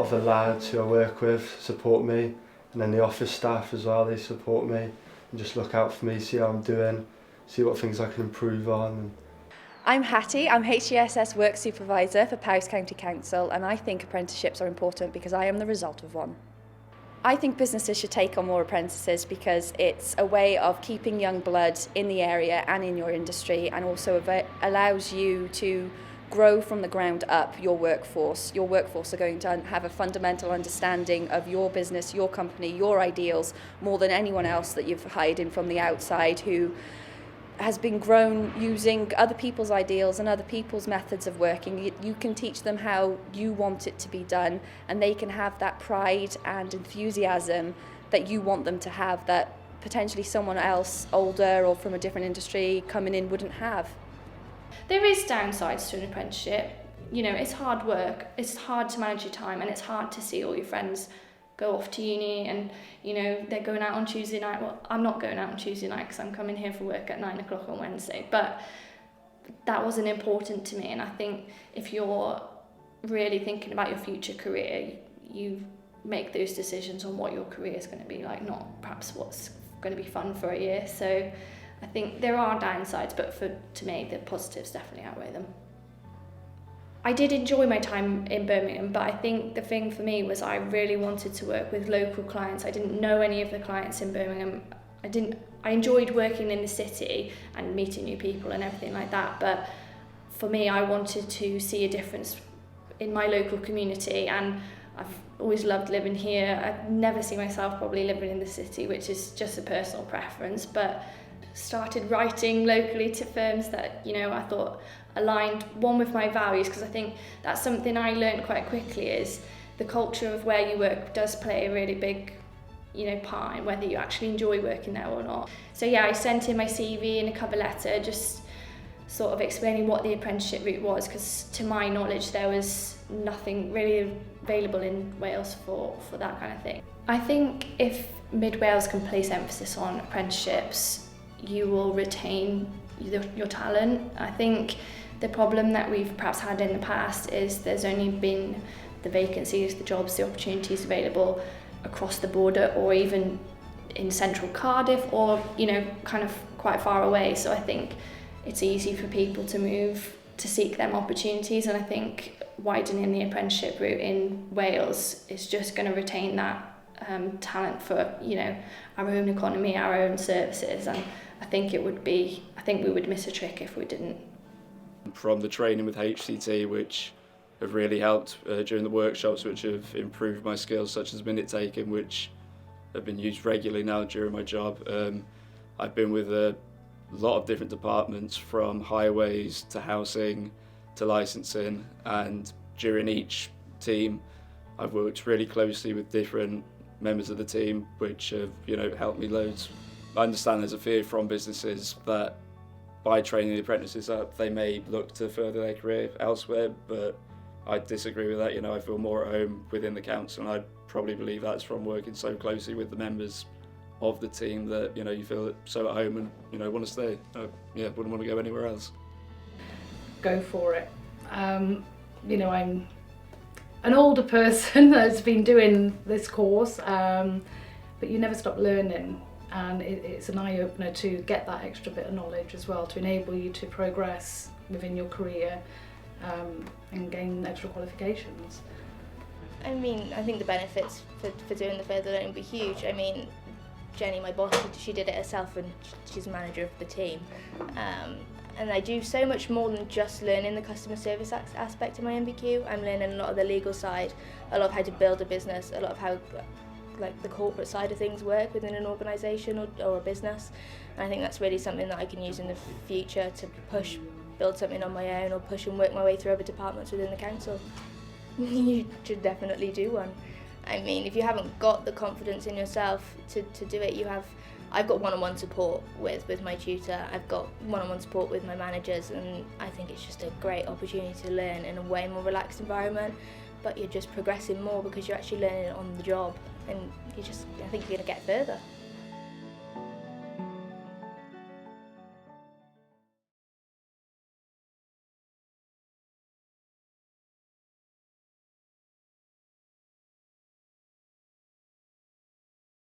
of the lads who I work with support me, and then the office staff as well, they support me and just look out for me, see how I'm doing, see what things I can improve on. I'm Hattie, I'm HGSS Work Supervisor for Powys County Council, and I think apprenticeships are important because I am the result of one. I think businesses should take on more apprentices because it's a way of keeping young blood in the area and in your industry, and also allows you to grow from the ground up your workforce. Your workforce are going to have a fundamental understanding of your business, your company, your ideals, more than anyone else that you've hired in from the outside who has been grown using other people's ideals and other people's methods of working. You can teach them how you want it to be done, and they can have that pride and enthusiasm that you want them to have, that potentially someone else older or from a different industry coming in wouldn't have. There is downsides to an apprenticeship. You know, it's hard work, it's hard to manage your time, and it's hard to see all your friends go off to uni and, you know, they're going out on Tuesday night. Well, I'm not going out on Tuesday night because I'm coming here for work at 9 o'clock on Wednesday, but that wasn't important to me. And I think if you're really thinking about your future career, you make those decisions on what your career is going to be like, not perhaps what's going to be fun for a year. So I think there are downsides, but to me, the positives definitely outweigh them. I did enjoy my time in Birmingham, but I think the thing for me was I really wanted to work with local clients. I didn't know any of the clients in Birmingham. I enjoyed working in the city and meeting new people and everything like that, but for me, I wanted to see a difference in my local community, and I've always loved living here. I'd never see myself probably living in the city, which is just a personal preference, but started writing locally to firms that, you know, I thought aligned one with my values, because I think that's something I learned quite quickly, is the culture of where you work does play a really big, you know, part in whether you actually enjoy working there or not. So yeah, I sent in my CV and a cover letter, just sort of explaining what the apprenticeship route was, because to my knowledge there was nothing really available in Wales for that kind of thing. I think if Mid Wales can place emphasis on apprenticeships, you will retain your talent. I think the problem that we've perhaps had in the past is there's only been the vacancies, the jobs, the opportunities available across the border, or even in central Cardiff, or, you know, kind of quite far away. So I think it's easy for people to move to seek them opportunities, and I think widening the apprenticeship route in Wales is just going to retain that talent for, you know, our own economy, our own services, and I think we would miss a trick if we didn't. From the training with HCT, which have really helped during the workshops, which have improved my skills, such as minute taking, which have been used regularly now during my job. I've been with a lot of different departments, from highways to housing to licensing, and during each team I've worked really closely with different members of the team, which have, you know, helped me loads. I understand there's a fear from businesses that by training the apprentices up, they may look to further their career elsewhere, but I disagree with that. You know, I feel more at home within the council, and I probably believe that's from working so closely with the members of the team that, you know, you feel so at home and, you know, want to stay. Wouldn't want to go anywhere else. Go for it. You know, I'm an older person that's been doing this course, but you never stop learning. And it's an eye-opener to get that extra bit of knowledge as well, to enable you to progress within your career and gain extra qualifications. I mean, I think the benefits for doing the further learning will be huge. I mean, Jenny, my boss, she did it herself, and she's manager of the team. And I do so much more than just learning the customer service aspect of my MBQ. I'm learning a lot of the legal side, a lot of how to build a business, a lot of how, like, the corporate side of things work within an organisation or a business. And I think that's really something that I can use in the future to build something on my own, or push and work my way through other departments within the council. You should definitely do one. I mean, if you haven't got the confidence in yourself to do it, I've got one-on-one support with my tutor, I've got one-on-one support with my managers, and I think it's just a great opportunity to learn in a way more relaxed environment, but you're just progressing more because you're actually learning it on the job, and I think you're going to get further.